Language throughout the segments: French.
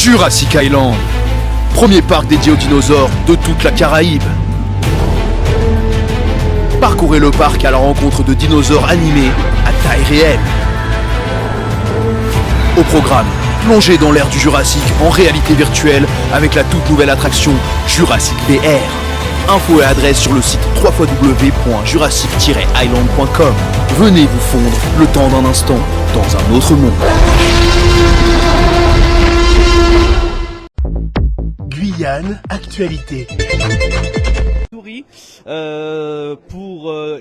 Jurassic Island, premier parc dédié aux dinosaures de toute la Caraïbe. Parcourez le parc à la rencontre de dinosaures animés à taille réelle. Au programme, plongez dans l'ère du Jurassique en réalité virtuelle avec la toute nouvelle attraction Jurassic VR. Infos et adresse sur le site www.jurassic-island.com. Venez vous fondre le temps d'un instant dans un autre monde. Guyane, actualité.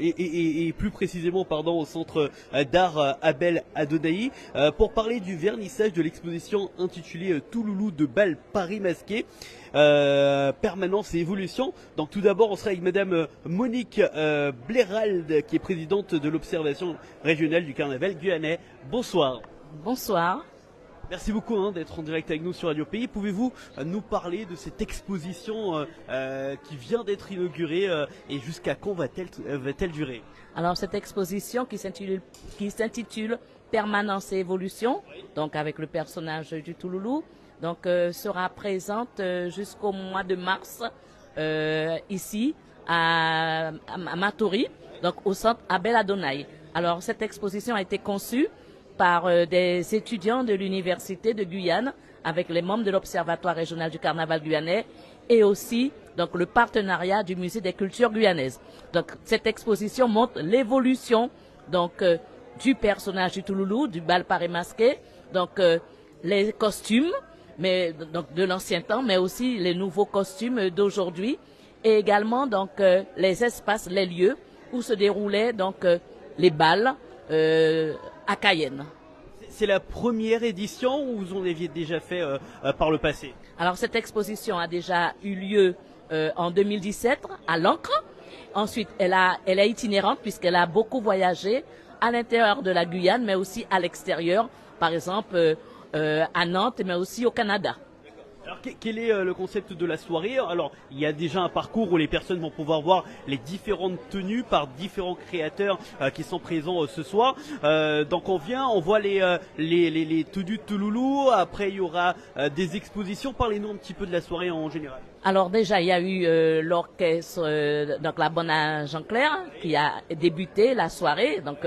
Et plus précisément au centre d'art Abel Adonai pour parler du vernissage de l'exposition intitulée Touloulou de Bal Paris Masqué, permanence et évolution. Donc tout d'abord on sera avec madame Monique Blérald qui est présidente de l'observation régionale du carnaval guyanais. Bonsoir. Bonsoir. Merci beaucoup d'être en direct avec nous sur Radio Pays. Pouvez-vous nous parler de cette exposition qui vient d'être inaugurée et jusqu'à quand va-t-elle durer? Alors cette exposition qui s'intitule Permanence et évolution, donc avec le personnage du Touloulou, donc sera présente jusqu'au mois de mars ici à Matoury, donc au centre Abel Adonai. Alors cette exposition a été conçue par des étudiants de l'université de Guyane avec les membres de l'Observatoire régional du carnaval guyanais et aussi donc le partenariat du musée des cultures guyanaises. Donc cette exposition montre l'évolution donc du personnage du Touloulou, du bal Paris masqué, donc les costumes mais donc de l'ancien temps mais aussi les nouveaux costumes d'aujourd'hui et également donc les espaces, les lieux où se déroulaient donc les bals à Cayenne. C'est la première édition ou vous en aviez déjà fait par le passé? Alors cette exposition a déjà eu lieu en 2017 à l'Ancre. Ensuite, elle est itinérante puisqu'elle a beaucoup voyagé à l'intérieur de la Guyane, mais aussi à l'extérieur, par exemple à Nantes, mais aussi au Canada. Alors quel est le concept de la soirée? Alors il y a déjà un parcours où les personnes vont pouvoir voir les différentes tenues par différents créateurs qui sont présents ce soir. Donc on voit les tenues de Touloulou. Après il y aura des expositions. Parlez-nous un petit peu de la soirée en général. Alors déjà il y a eu l'orchestre donc la Bonne Jean-Claire qui a débuté la soirée, donc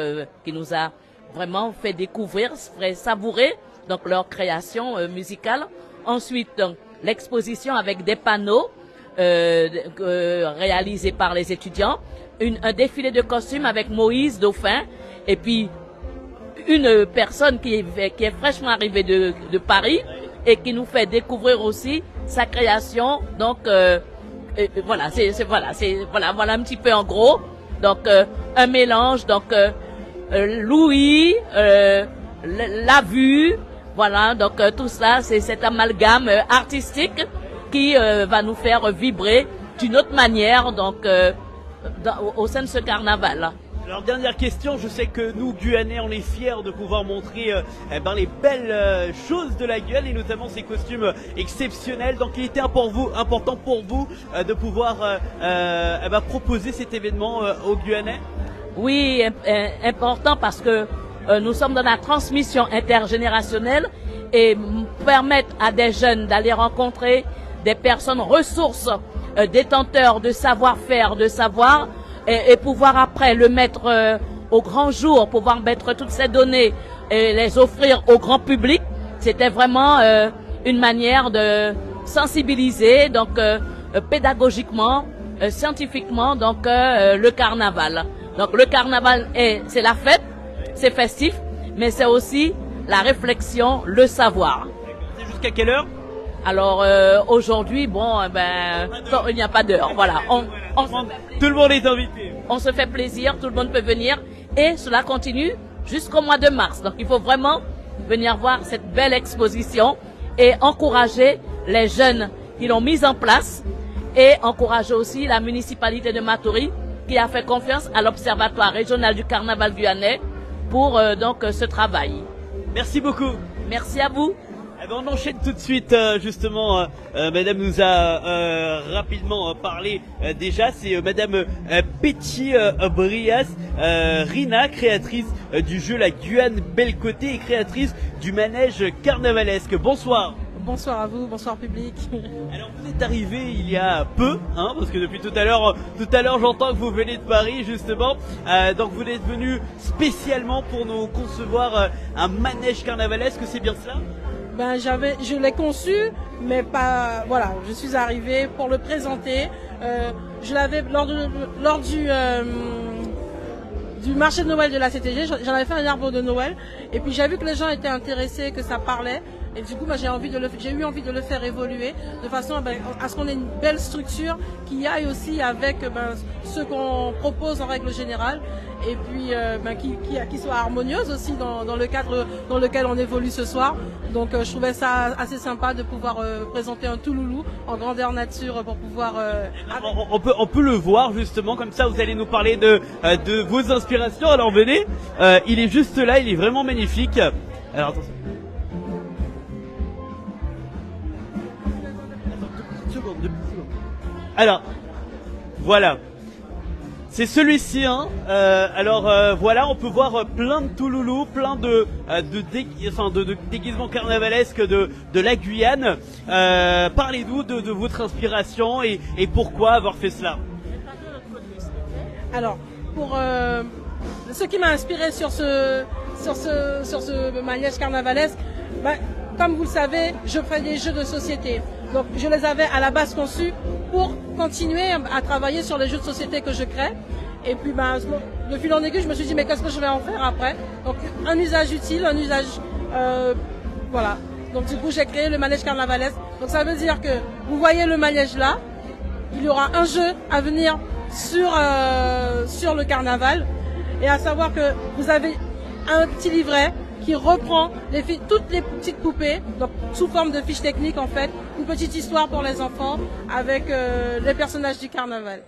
qui nous a vraiment fait découvrir, fait savourer donc leur création musicale. Ensuite, donc, l'exposition avec des panneaux réalisés par les étudiants, un défilé de costumes avec Moïse Dauphin, et puis une personne qui est fraîchement arrivée de Paris et qui nous fait découvrir aussi sa création. Donc voilà, voilà un petit peu en gros. Donc un mélange, donc Louis, la vue. Voilà, donc tout ça, c'est cet amalgame artistique qui va nous faire vibrer d'une autre manière donc au sein de ce carnaval. Alors dernière question, je sais que nous Guyanais on est fiers de pouvoir montrer les belles choses de la Guyane et notamment ces costumes exceptionnels. Donc il était important pour vous de pouvoir proposer cet événement aux Guyanais? Oui, important parce que nous sommes dans la transmission intergénérationnelle et permettre à des jeunes d'aller rencontrer des personnes ressources, détenteurs de savoir-faire, de savoir, et pouvoir après le mettre au grand jour, pouvoir mettre toutes ces données et les offrir au grand public. C'était vraiment une manière de sensibiliser, donc pédagogiquement, scientifiquement, donc le carnaval. Donc le carnaval c'est la fête. C'est festif, mais c'est aussi la réflexion, le savoir. C'est jusqu'à quelle heure? Alors aujourd'hui, il n'y a pas d'heure. Voilà, tout le monde est invité. On se fait plaisir, tout le monde peut venir et cela continue jusqu'au mois de mars. Donc il faut vraiment venir voir cette belle exposition et encourager les jeunes qui l'ont mise en place et encourager aussi la municipalité de Matoury qui a fait confiance à l'Observatoire régional du carnaval guyanais pour donc ce travail. Merci beaucoup. Merci à vous. On enchaîne tout de suite, justement, madame nous a rapidement parlé déjà, c'est madame Betty Brias, Rina, créatrice du jeu La Guyane Belle Côté et créatrice du manège carnavalesque. Bonsoir. bonsoir à vous, bonsoir public. Alors vous êtes arrivé il y a peu, hein, parce que depuis tout à l'heure j'entends que vous venez de Paris justement. Donc vous êtes venu spécialement pour nous concevoir un manège carnavalesque, c'est bien cela? Ben je l'ai conçu, mais pas. Voilà, je suis arrivée pour le présenter. Je l'avais lors du marché de Noël de la CTG, j'en avais fait un arbre de Noël, et puis j'ai vu que les gens étaient intéressés, que ça parlait, et du coup j'ai eu envie de le faire évoluer de façon à ce qu'on ait une belle structure qui aille aussi avec ce qu'on propose en règle générale, et puis qui soit harmonieuse aussi dans le cadre dans lequel on évolue ce soir. Donc je trouvais ça assez sympa de pouvoir présenter un Touloulou en grandeur nature pour pouvoir... On peut le voir justement, comme ça vous allez nous parler de vos inspirations. Alors venez, il est juste là, il est vraiment magnifique. Alors attention. Deux petites secondes. Alors, voilà. C'est celui-ci, hein. Voilà, on peut voir plein de Touloulous, plein de déguisements carnavalesques de la Guyane. Parlez-nous de votre inspiration et pourquoi avoir fait cela. Alors, pour ce qui m'a inspiré sur ce manège carnavalesque, comme vous le savez, je fais des jeux de société. Donc je les avais à la base conçus pour continuer à travailler sur les jeux de société que je crée. Et puis de fil en aiguille, je me suis dit mais qu'est-ce que je vais en faire après? Donc un usage utile, un usage voilà. Donc du coup j'ai créé le manège carnavalesque. Donc ça veut dire que vous voyez le manège là, il y aura un jeu à venir sur le carnaval. Et à savoir que vous avez un petit livret qui reprend toutes les petites poupées, donc sous forme de fiches techniques en fait, une petite histoire pour les enfants avec les personnages du carnaval.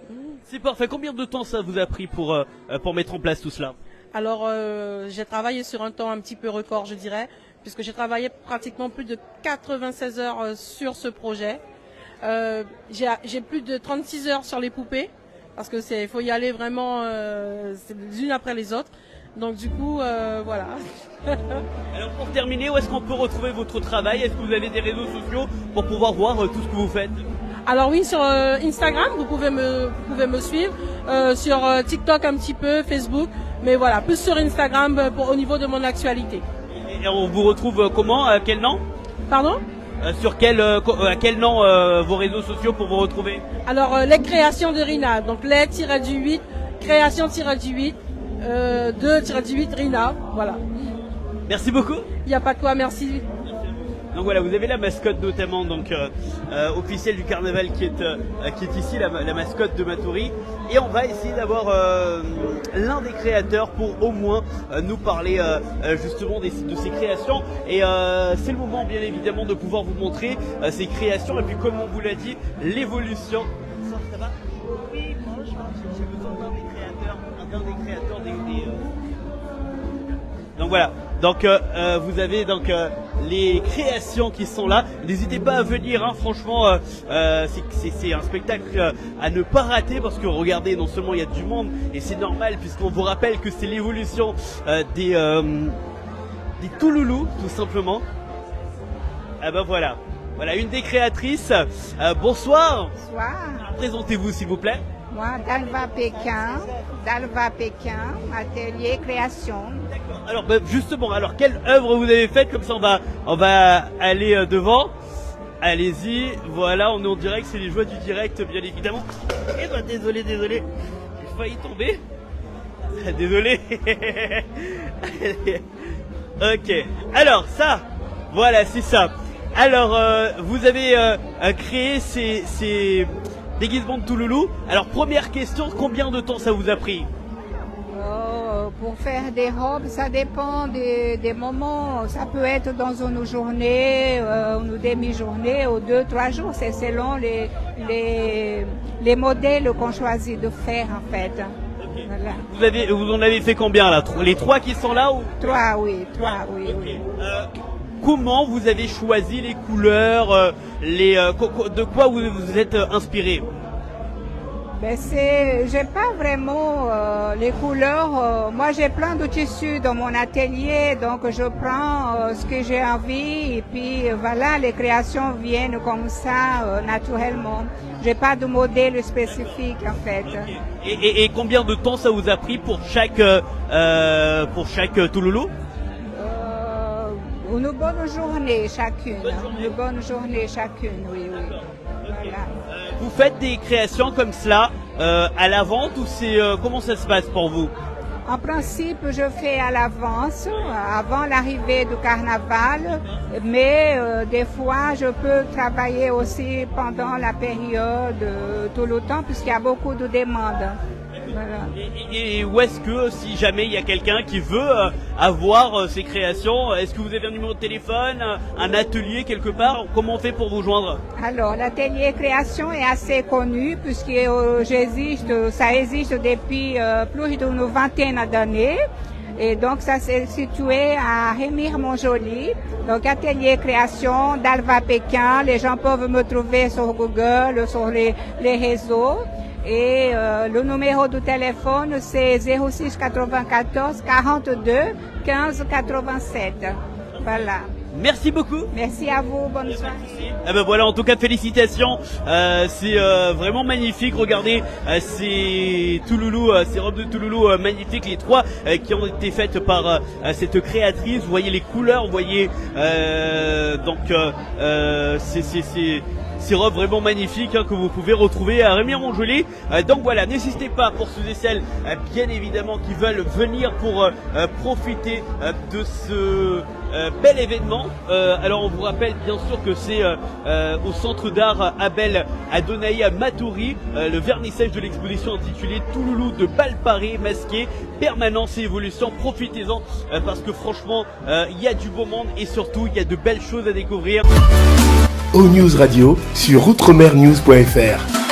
C'est parfait. Combien de temps ça vous a pris pour mettre en place tout cela? Alors j'ai travaillé sur un temps un petit peu record je dirais, puisque j'ai travaillé pratiquement plus de 96 heures sur ce projet. J'ai plus de 36 heures sur les poupées, parce que faut y aller vraiment les unes après les autres. Donc du coup, voilà. Alors pour terminer, où est-ce qu'on peut retrouver votre travail? Est-ce que vous avez des réseaux sociaux pour pouvoir voir tout ce que vous faites? Alors oui, sur Instagram, vous pouvez me suivre, sur TikTok un petit peu, Facebook, mais voilà, plus sur Instagram au niveau de mon actualité. Et on vous retrouve comment? À quel nom? Pardon? Sur à quel nom vos réseaux sociaux pour vous retrouver? Alors les créations de Rina, donc les-du-8, création-du-8. 2-8 Rina, voilà. Merci beaucoup. Il n'y a pas de quoi, merci. Donc voilà, vous avez la mascotte notamment officielle du carnaval qui est ici, la mascotte de Matoury. Et on va essayer d'avoir l'un des créateurs pour au moins nous parler justement de ces créations. Et c'est le moment bien évidemment de pouvoir vous montrer ces créations. Et puis comme on vous l'a dit, l'évolution. Ça va? Oui, franchement, j'ai besoin d'un des créateurs Donc voilà, donc vous avez les créations qui sont là. N'hésitez pas à venir, hein, franchement, c'est un spectacle à ne pas rater parce que regardez, non seulement il y a du monde et c'est normal puisqu'on vous rappelle que c'est l'évolution des Touloulous tout simplement. Ah ben voilà, une des créatrices. Bonsoir. Bonsoir. Présentez-vous s'il vous plaît. Moi, Dalva Pékin, atelier création. D'accord. Alors justement, quelle œuvre vous avez faite? Comme ça on va aller devant. Allez-y, voilà, on est en direct, c'est les joies du direct bien évidemment. Eh ben désolé, j'ai failli tomber. Désolé. Ok, alors ça, voilà, c'est ça. Alors vous avez créé ces déguisement de Touloulou. Alors première question, combien de temps ça vous a pris? Pour faire des robes, ça dépend des moments. Ça peut être dans une journée, une demi-journée ou 2-3 jours. C'est selon les modèles qu'on choisit de faire en fait. Okay. Voilà. Vous en avez fait combien là? Les 3 qui sont là ou? 3, oui. Okay. Oui. Comment vous avez choisi les couleurs, de quoi vous êtes inspiré? Ben j'ai pas vraiment les couleurs. Moi, j'ai plein de tissus dans mon atelier, donc je prends ce que j'ai envie et puis voilà, les créations viennent comme ça naturellement. J'ai pas de modèle spécifique en fait. Et combien de temps ça vous a pris pour chaque touloulou? Une bonne journée chacune. Une bonne journée chacune, oui. Voilà. Vous faites des créations comme cela à la vente ou c'est comment ça se passe pour vous? En principe, je fais à l'avance, avant l'arrivée du carnaval, mais des fois, je peux travailler aussi pendant la période tout le temps, puisqu'il y a beaucoup de demandes. Voilà. Et où est-ce que, si jamais il y a quelqu'un qui veut avoir ces créations, est-ce que vous avez un numéro de téléphone, un atelier quelque part? Comment on fait pour vous joindre? Alors, l'atelier création est assez connu puisque ça existe depuis plus d'une vingtaine d'années. Et donc, ça s'est situé à Remire-Montjoly. Donc, atelier création d'Alva Pékin. Les gens peuvent me trouver sur Google, sur les réseaux. Et le numéro de téléphone, c'est 06 94 42 15 87. Voilà. Merci beaucoup. Merci à vous, bonne soirée. Ah ben voilà, en tout cas félicitations, c'est vraiment magnifique. Regardez ces touloulous, ces robes de touloulou magnifiques, les trois qui ont été faites par cette créatrice. Vous voyez les couleurs, vous voyez ces robes vraiment magnifiques que vous pouvez retrouver à Remire-Montjoly. Donc voilà, n'hésitez pas pour ceux et celles bien évidemment qui veulent venir pour profiter de ce bel événement. Alors on vous rappelle bien sûr que c'est au centre d'art Abel Adonai à Matoury, le vernissage de l'exposition intitulée Touloulou de Balparé masqué, permanence et évolution. Profitez-en parce que franchement il y a du beau monde et surtout il y a de belles choses à découvrir. O News Radio sur outremernews.fr.